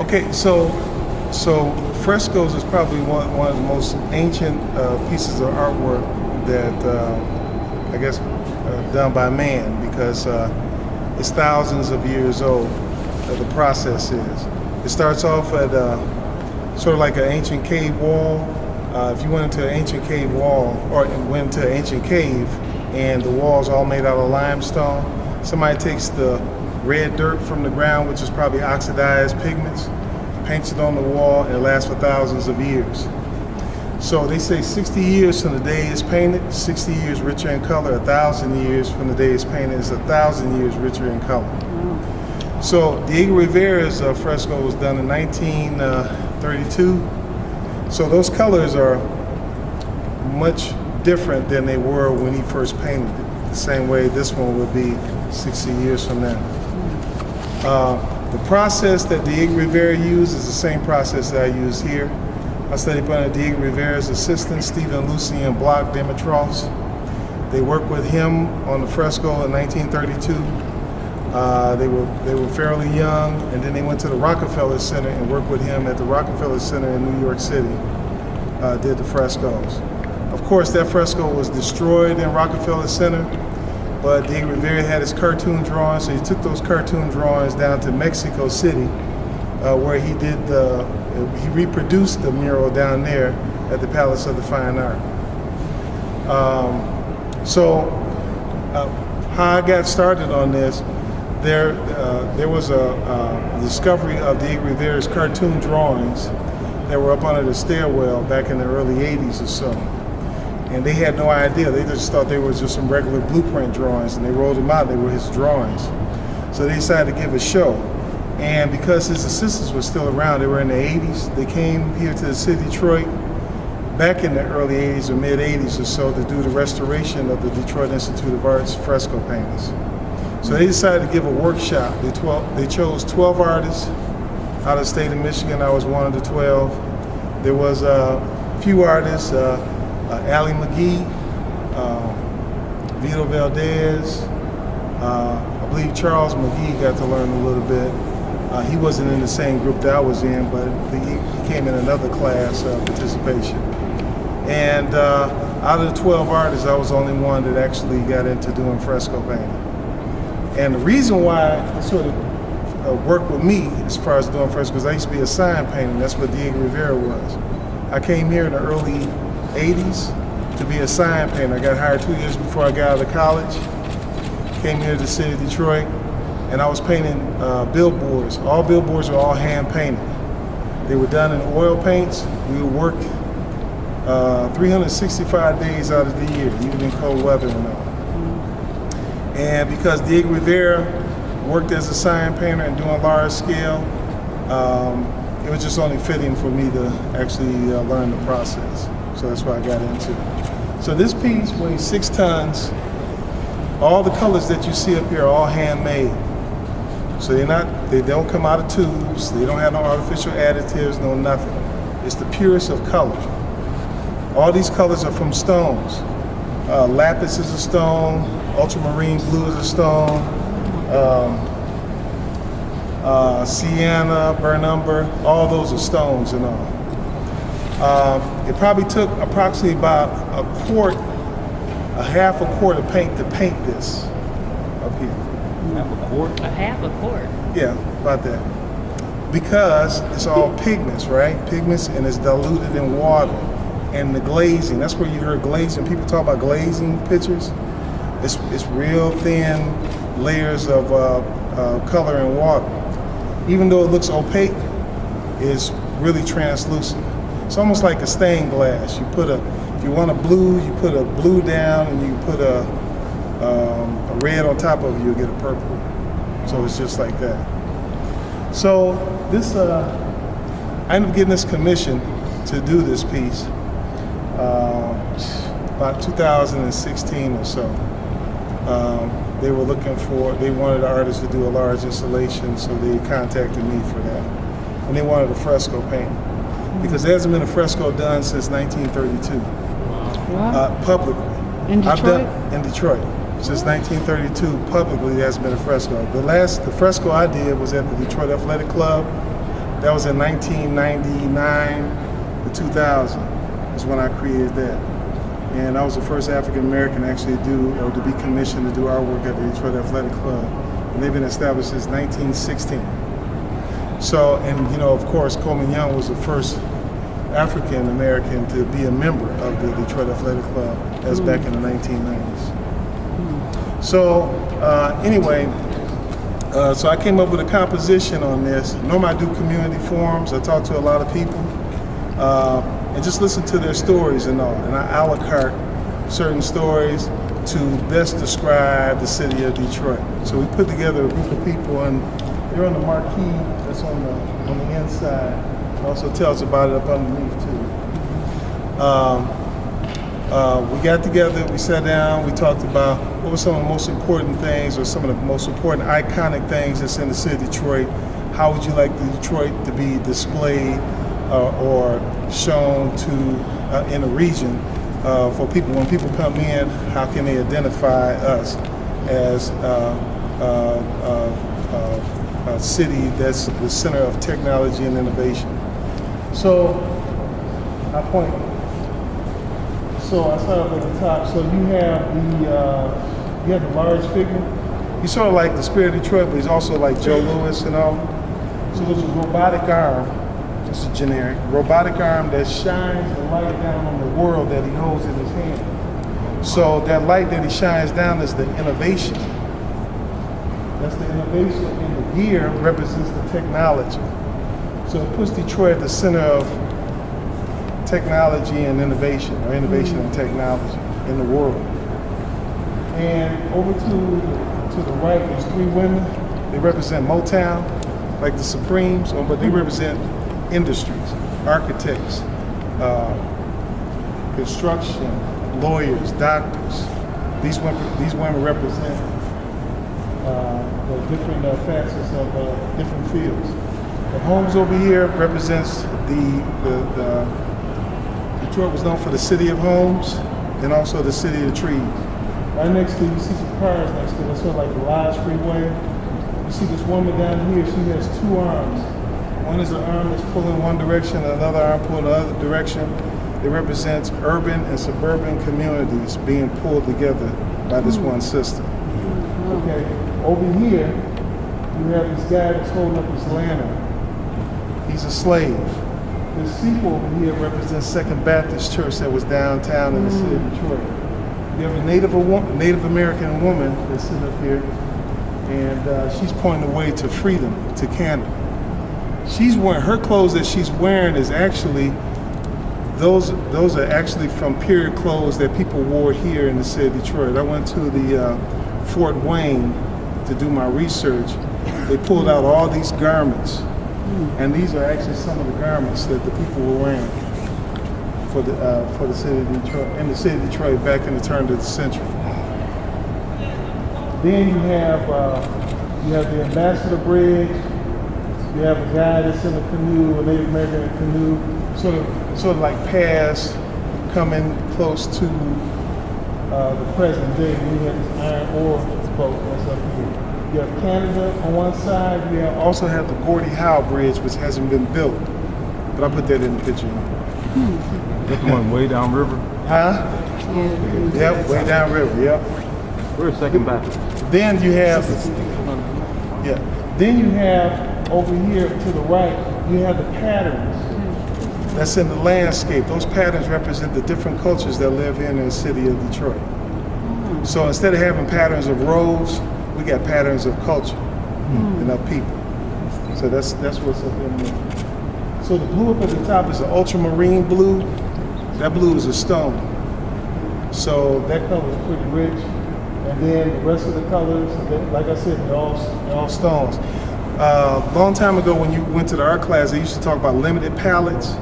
Okay, so frescoes is probably one of the most ancient pieces of artwork that I guess done by man, because it's thousands of years old. The process is. It starts off at sort of like an ancient cave wall. If you went into an ancient cave wall, or went into an ancient cave, and the walls all made out of limestone, somebody takes the red dirt from the ground, which is probably oxidized pigments, paints it on the wall, and it lasts for thousands of years. So they say 60 years from the day it's painted, 60 years richer in color. 1,000 years from the day it's painted is 1,000 years richer in color. Wow. So Diego Rivera's fresco was done in 1932. So those colors are much different than they were when he first painted it. The same way this one would be 60 years from now. The process that Diego Rivera used is the same process that I use here. I studied under Diego Rivera's assistant, Stephen Lucien Bloch Demetros. They worked with him on the fresco in 1932. They were fairly young, and then they went to the Rockefeller Center and worked with him at the Rockefeller Center in New York City, did the frescoes. Of course, that fresco was destroyed in Rockefeller Center, but Diego Rivera had his cartoon drawings, so he took those cartoon drawings down to Mexico City, where he reproduced the mural down there at the Palace of the Fine Art. How I got started on this, there was a discovery of Diego Rivera's cartoon drawings that were up under the stairwell back in the early 80s or so. And they had no idea. They just thought they were just some regular blueprint drawings, and they rolled them out. They were his drawings. So they decided to give a show. And because his assistants were still around, they were in the 80s, they came here to the city of Detroit back in the early 80s or mid 80s or so to do the restoration of the Detroit Institute of Art's fresco paintings. So they decided to give a workshop. They chose 12 artists out of the state of Michigan. I was one of the 12. There was a few artists, Allie McGee, Vito Valdez, I believe Charles McGee got to learn a little bit. He wasn't in the same group that I was in, but he came in another class participation. And out of the 12 artists, I was the only one that actually got into doing fresco painting. And the reason why it sort of worked with me as far as doing frescoes, I used to be a sign painter. That's what Diego Rivera was. I came here in the early 80s to be a sign painter. I got hired 2 years before I got out of college. Came here to the city of Detroit, and I was painting billboards. All billboards were all hand painted. They were done in oil paints. We would work 365 days out of the year, even in cold weather and all. And because Diego Rivera worked as a sign painter and doing large scale, it was just only fitting for me to actually learn the process. So that's what I got into. So this piece weighs 6 tons. All the colors that you see up here are all handmade. So they don't come out of tubes. They don't have no artificial additives, no nothing. It's the purest of color. All these colors are from stones. Lapis is a stone, ultramarine blue is a stone, sienna, burnt umber, all those are stones and all. It probably took approximately about a half a quart of paint to paint this up here. Half a quart? A half a quart? Yeah, about that. Because it's all pigments, right? Pigments, and it's diluted in water. And the glazing, that's where you heard glazing. People talk about glazing pictures. It's real thin layers of color and water. Even though it looks opaque, it's really translucent. It's almost like a stained glass. If you want a blue, you put a blue down, and you put a red on top of it, you'll get a purple. So it's just like that. So this, I ended up getting this commission to do this piece about 2016 or so. They wanted the artist to do a large installation, so they contacted me for that. And they wanted a fresco paint, because there hasn't been a fresco done since 1932. Wow. Publicly. In Detroit? In Detroit. Since 1932, publicly, there hasn't been a fresco. The fresco I did was at the Detroit Athletic Club That was in 1999 to 2000 is when I created that. And I was the first African American actually to be commissioned to do artwork at the Detroit Athletic Club. And they've been established since 1916. So, and you know, of course, Coleman Young was the first African American to be a member of the Detroit Athletic Club. That's back in the 1990s. So, anyway, so I came up with a composition on this. Normally I do community forums. I talk to a lot of people and just listen to their stories and all. And I a la carte certain stories to best describe the city of Detroit. So we put together a group of people, and they're on the marquee that's on the inside. It also tells about it up underneath too. We got together, we sat down, we talked about what were some of the most important things or some of the most important iconic things that's in the city of Detroit. How would you like Detroit to be displayed or shown to in a region for people? When people come in, how can they identify us as a city that's the center of technology and innovation? So I point. So I start up at the top. So you have the large figure. He's sort of like the spirit of Detroit, but he's also like Joe Louis and all. So there's a robotic arm. This is generic. Robotic arm that shines the light down on the world that he holds in his hand. So that light that he shines down is the innovation. That's the innovation, and the gear represents the technology. So it puts Detroit at the center of technology and innovation, or innovation and technology in the world. And over to the right, there's three women. They represent Motown, like the Supremes, but they represent industries, architects, construction, lawyers, doctors. These women represent the different facets of different fields. The homes over here represents Detroit was known for the city of homes and also the city of trees. Right next to you see some cars next to it. It's sort of like the Lodge Freeway. You see this woman down here, she has two arms. One is an arm that's pulling one direction, and another arm pulling the other direction. It represents urban and suburban communities being pulled together by this one system. Okay, over here, you have this guy that's holding up his lantern. He's a slave. This steeple over here represents Second Baptist Church that was downtown in the city of Detroit. You have a Native American woman that's sitting up here, and she's pointing the way to freedom, to Canada. She's wearing, her clothes that she's wearing is actually, those are actually from period clothes that people wore here in the city of Detroit. I went to the Fort Wayne to do my research. They pulled out all these garments. And these are actually some of the garments that the people were wearing for the city of Detroit, in the city of Detroit back in the turn of the century. Then you have the Ambassador Bridge. You have a guy that's in a canoe, a Native American canoe, sort of like past, coming close to the present day. You have this iron ore boat that's up here. You have Canada on one side. You also have the Gordie Howe Bridge, which hasn't been built. But I put that in the picture. That's the one way down river? Huh? Yep, way down river, yep. Where's Second Baptist? Then you have, then you have over here to the right, you have the patterns that's in the landscape. Those patterns represent the different cultures that live here in the city of Detroit. So instead of having patterns of roads, we got patterns of culture and of people. So that's what's up in there. So the blue up at the top is an ultramarine blue. That blue is a stone. So that color is pretty rich. And then the rest of the colors, like I said, they're all stones. A long time ago when you went to the art class, they used to talk about limited palettes.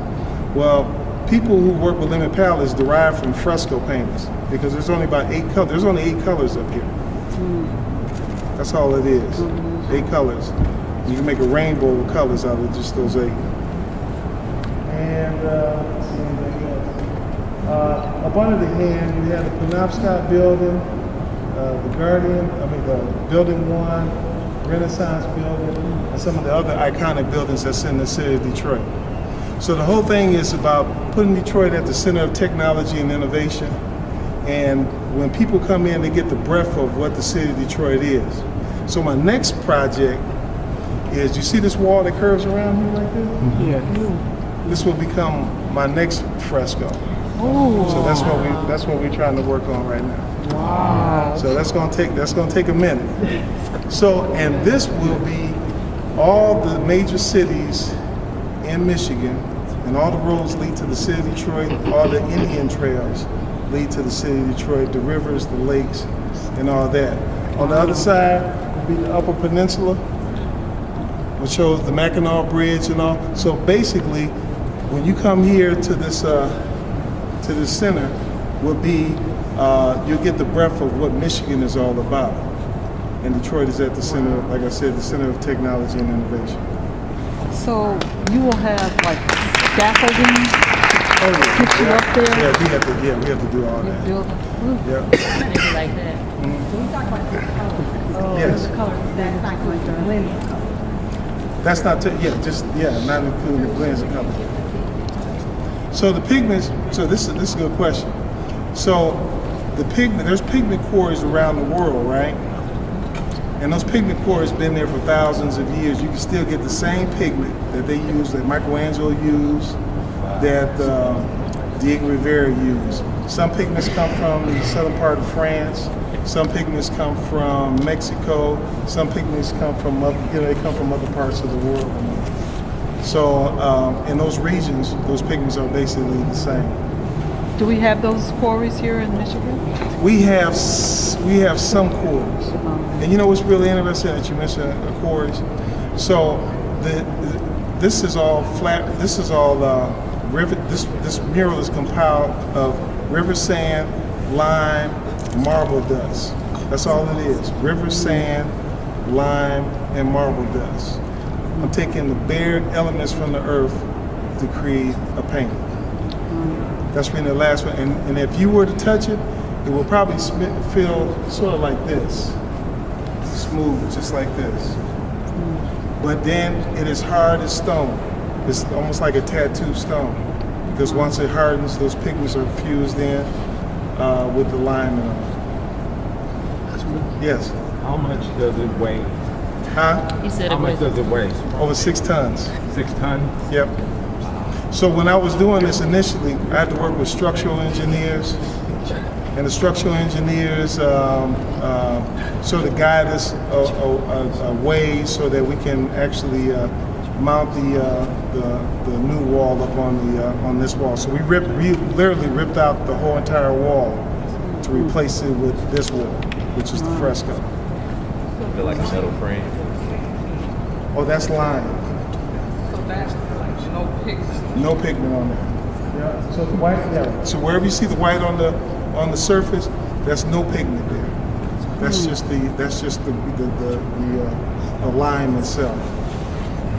Well, people who work with limited palettes derive from fresco paintings because there's only about 8 colors. There's only 8 colors up here. That's all it is. 8 colors. You can make a rainbow of colors out of just those 8. And let's see anything else. Up under the hand, you have the Penobscot building, the building 1, Renaissance building, and some of the other iconic buildings that's in the city of Detroit. So the whole thing is about putting Detroit at the center of technology and innovation. And when people come in, they get the breadth of what the city of Detroit is. So my next project is, you see this wall that curves around here like this? Yes. This will become my next fresco. Oh. So that's what we're trying to work on right now. Wow. So that's gonna take a minute. So, and this will be all the major cities in Michigan, and all the roads lead to the city of Detroit. All the Indian trails lead to the city of Detroit, the rivers, the lakes, and all that. On the other side will be the Upper Peninsula, which shows the Mackinac Bridge and all. So basically, when you come here to this center, will be you'll get the breadth of what Michigan is all about. And Detroit is at the center, like I said, the center of technology and innovation. So you will have like scaffolding Oh, get you up there? Yeah, we have to do all that. Building. Yeah. Maybe like that. When we talk about the color, Yes. the color, that's not going to blend the color. That's not, not including the blends of color. So the pigments, so this is a good question. So there's pigment quarries around the world, right? And those pigment quarries been there for thousands of years. You can still get the same pigment that they use, that Michelangelo used, that Diego Rivera used. Some pigments come from the southern part of France. Some pigments come from Mexico. Some pigments come from they come from other parts of the world. So in those regions, those pigments are basically the same. Do we have those quarries here in Michigan? We have some quarries, and you know what's really interesting that you mentioned quarries. So this is all flat. This is all river. This mural is compiled of river sand, lime, marble dust. That's all it is. River sand, lime, and marble dust. I'm taking the bare elements from the earth to create a painting. That's really the last one. And if you were to touch it, it will probably feel sort of like this. Smooth, just like this. But then it is hard as stone. It's almost like a tattooed stone. Because once it hardens, those pigments are fused in with the lime and all. Yes. How much does it weigh? Huh? He said How it much was. does it weigh? Over 6 tons. 6 tons? Yep. So when I was doing this initially, I had to work with structural engineers, and the structural engineers sort of guide us a way so that we can actually mount the new wall up on this wall. So we literally ripped out the whole entire wall to replace it with this wall, which is the fresco. Feel like a metal frame. Oh, that's lime. So that's no pigment. No pigment on there. Yeah. So the white, So wherever you see the white on the surface, that's no pigment there. That's just the lime itself.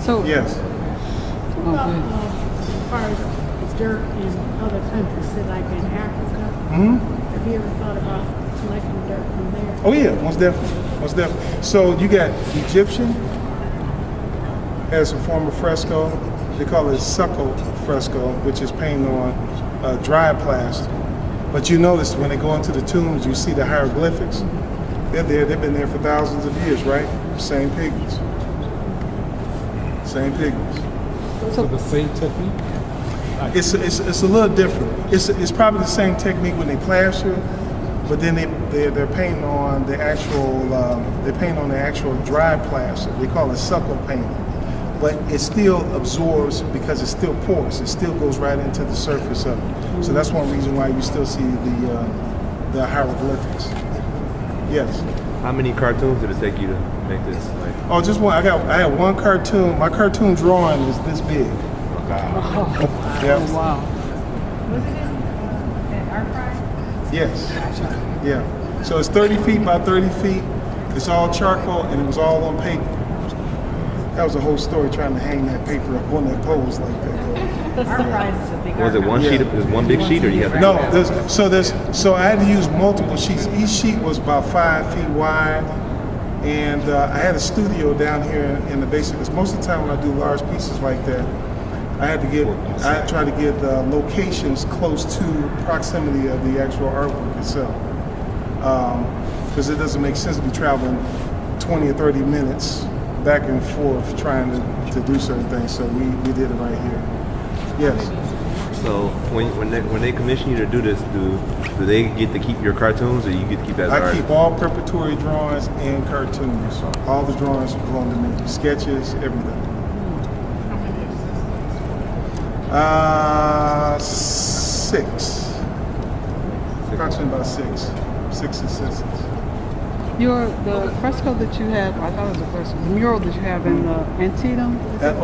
So Yes. As far as dirt in other countries, say like in Africa, have you ever thought about collecting dirt from there? Oh yeah, most definitely. Most definitely. So you got Egyptian as a form of fresco. They call it suckle fresco, which is painted on dry plaster. But you notice when they go into the tombs, you see the hieroglyphics. They're there. They've been there for thousands of years, right? Same pigments. Same pigments. So the same technique? It's a little different. It's probably the same technique when they plaster, but then they're painting on the actual dry plaster. They call it suckle painting. But it still absorbs because it's still porous. It still goes right into the surface of it. So that's one reason why you still see the hieroglyphics. Yes. How many cartoons did it take you to make this? Like, Oh, just one. I have one cartoon. My cartoon drawing is this big. Yeah. wow. Was it in Art Prize? Yes. Yeah. So it's 30 feet by 30 feet. It's all charcoal and it was all on paper. That was a whole story trying to hang that paper up on that poles like that. Art Prize is a big was it one Yeah. sheet? It was one big sheet, or you had to? No, so I had to use multiple sheets. Each sheet was about 5 feet wide, And I had a studio down here in the basement, because most of the time when I do large pieces like that, I try to get locations close to proximity of the actual artwork itself. Because it doesn't make sense to be traveling 20 or 30 minutes back and forth trying to do certain things. So we did it right here. Yes. So when they commission you to do this, do they get to keep your cartoons, or you get to keep that as I art? keep all preparatory drawings and cartoons. All the drawings belong to me. Sketches, everything. 6. Approximately about 6 assistants. The fresco that you have, I thought it was a fresco, the mural that you have in the Antietam? At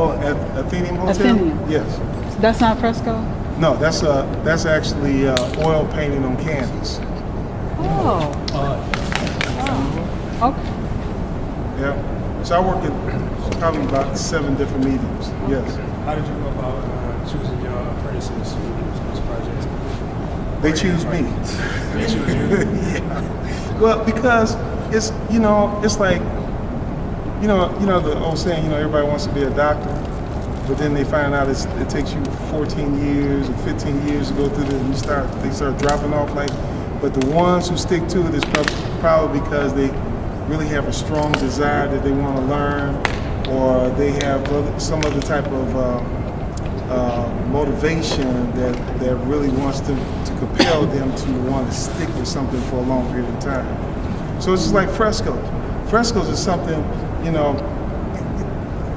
Athenium Hotel? Athenium. Yes. That's not fresco? No, that's actually oil painting on canvas. Oh. Okay. Yeah. So I work at probably about 7 different mediums. Yes. How did you go about choosing your apprentices for these projects? They choose me. They choose you? Yeah. Well, because it's it's like the old saying, everybody wants to be a doctor, but then they find out it takes you 14 years or 15 years to go through this, and they start dropping off. But the ones who stick to it is probably because they really have a strong desire that they want to learn, or they have some other type of motivation that really wants to compel them to want to stick with something for a long period of time. So it's just like frescoes. Frescoes is something,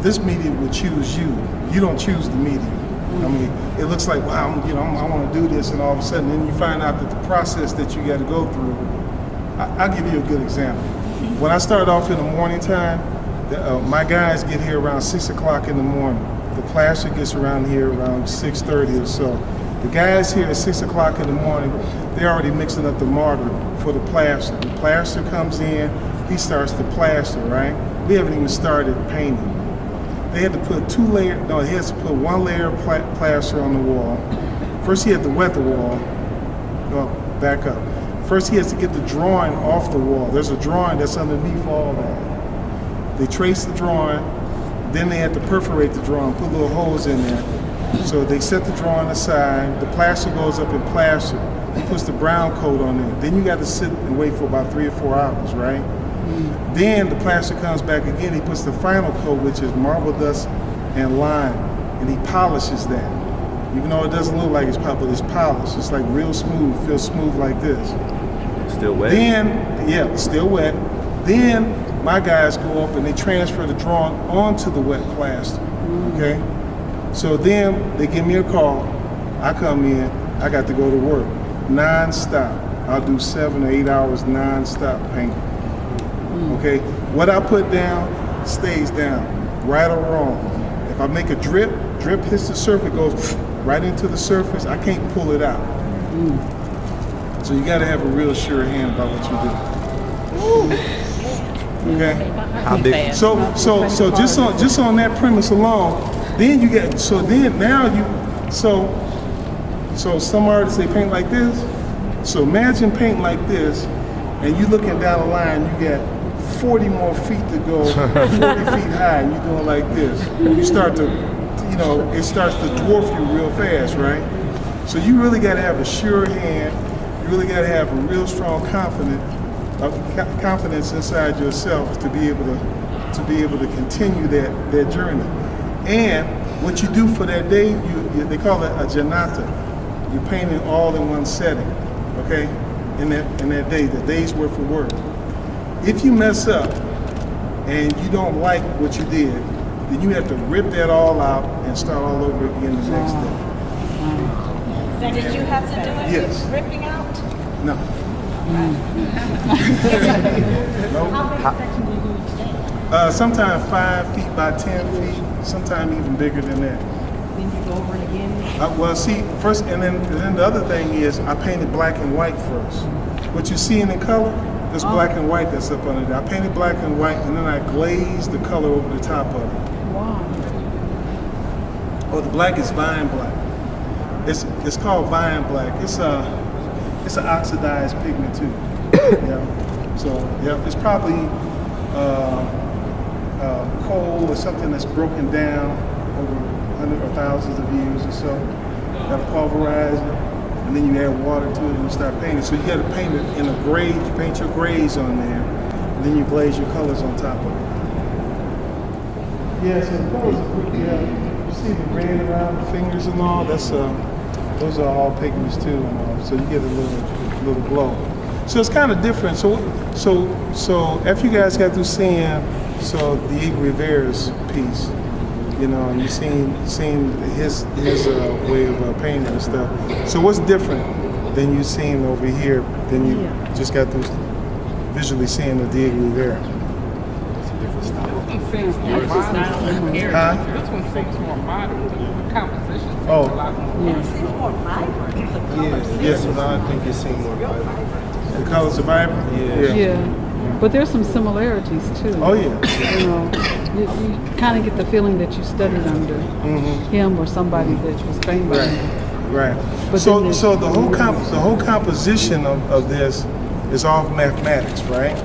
this medium will choose you. You don't choose the medium. I mean, it looks like, wow, I want to do this, and all of a sudden, then you find out that the process that you got to go through. I'll give you a good example. When I start off in the morning time, my guys get here around 6 o'clock in the morning. The plaster gets around here around 6:30 or so. The guys here at 6 o'clock in the morning, they're already mixing up the mortar for the plaster. The plaster comes in, he starts to plaster, right? We haven't even started painting. They had to put he has to put 1 layer of plaster on the wall. First he had to wet the wall. Oh, back up. First he has to get the drawing off the wall. There's a drawing that's underneath all that. They trace the drawing, then they had to perforate the drawing, put little holes in there. So they set the drawing aside, the plaster goes up in plaster. He puts the brown coat on there. Then you got to sit and wait for about 3 or 4 hours, right? Then the plaster comes back again, he puts the final coat, which is marble dust and lime, and he polishes that. Even though it doesn't look like it's polished, but it's polished. It's like real smooth, feels smooth like this. Still wet? Still wet. Then my guys go up and they transfer the drawing onto the wet plaster, okay? So then they give me a call, I come in, I got to go to work, non-stop. I'll do 7 or 8 hours non-stop painting, okay? What I put down stays down, right or wrong. If I make a drip hits the surface, it goes right into the surface, I can't pull it out. So you gotta have a real sure hand about what you do. Okay. How big? So just on that premise alone, then you get so some artists they paint like this. So imagine painting like this, and you looking down the line, you got 40 more feet to go, 40 feet high, and you're doing like this. You start to, it starts to dwarf you real fast, right? So you really got to have a sure hand. You really got to have a real strong confidence inside yourself to be able to continue that journey. And what you do for that day, they call it a giornata. You're painting all in one setting, okay? In that day, the day's worth of work. If you mess up and you don't like what you did, then you have to rip that all out and start all over again the next day. So did you have to do it? Yes. Ripping out? No. How big a section do you do each day? Sometimes 5 feet by 10 feet, sometimes even bigger than that. Then you go over it again? First, and then the other thing is I painted black and white first. What you see in the color, there's black and white that's up under there. I painted black and white, and then I glazed the color over the top of it. Wow. Oh, the black is vine black. It's called vine black. It's an oxidized pigment too. Yeah. So yeah, it's probably coal or something that's broken down over hundreds or thousands of years or so. You gotta pulverize it, and then you add water to it and you start painting. So you gotta paint it in a grade, you paint your grades on there, and then you glaze your colors on top of it. Yeah, so the colors are pretty, you see the red around the fingers and all, that's those are all pigments too, and all, so you get a little glow. So it's kind of different. So after you guys got through seeing Diego Rivera's piece, you know, and you seen his way of painting and stuff. So what's different than you seen over here than you just got through visually seeing the Diego Rivera? This one seems more modern. Huh? This one seems more modern. The composition seems a Oh. lot more. It seems more vibrant. The colors seem Yes, now I think it seems more vibrant. The colors are vibrant? Yeah. But there's some similarities too. Oh yeah. You know, you kind of get the feeling that you studied under him or somebody that was trained by him. Right. But So then the whole composition of this is all mathematics, right?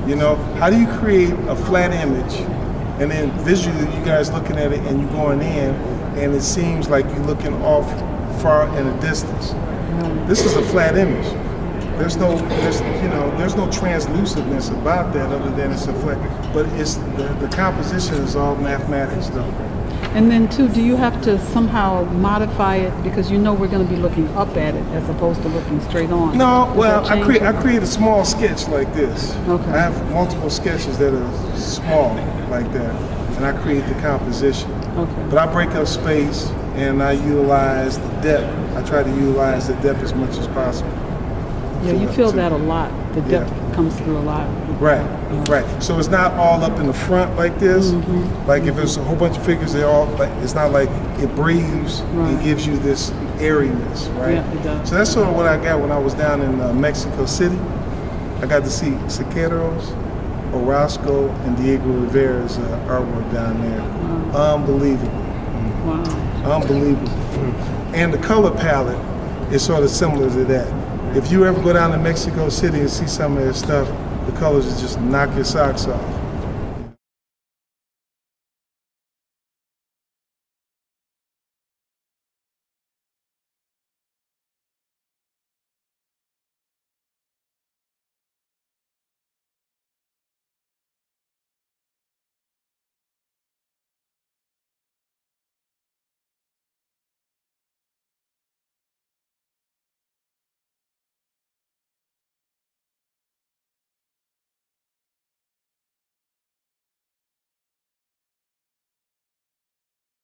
You know, how do you create a flat image, and then visually you guys looking at it and you going in, and it seems like you're looking off far in the distance. This is a flat image. There's no translucentness about that other than it's a flat. But it's the composition is all mathematics, though. And then too, do you have to somehow modify it because you know we're going to be looking up at it as opposed to looking straight on? No, Does well, that I change create it? a small sketch like this. Okay. I have multiple sketches that are small like that, and I create the composition. Okay. But I break up space and I utilize the depth. I try to utilize the depth as much as possible. Yeah, you feel that a lot. The depth comes through a lot. Right, right. So it's not all up in the front like this. Like if it's a whole bunch of figures, they're all like, it's not like it breathes and gives you this airiness, right? Yeah, it does. So that's sort of what I got when I was down in Mexico City. I got to see Curators, Orozco, and Diego Rivera's artwork down there. Unbelievable. Wow. Unbelievable. And the color palette is sort of similar to that. If you ever go down to Mexico City and see some of their stuff, the colors just knock your socks off.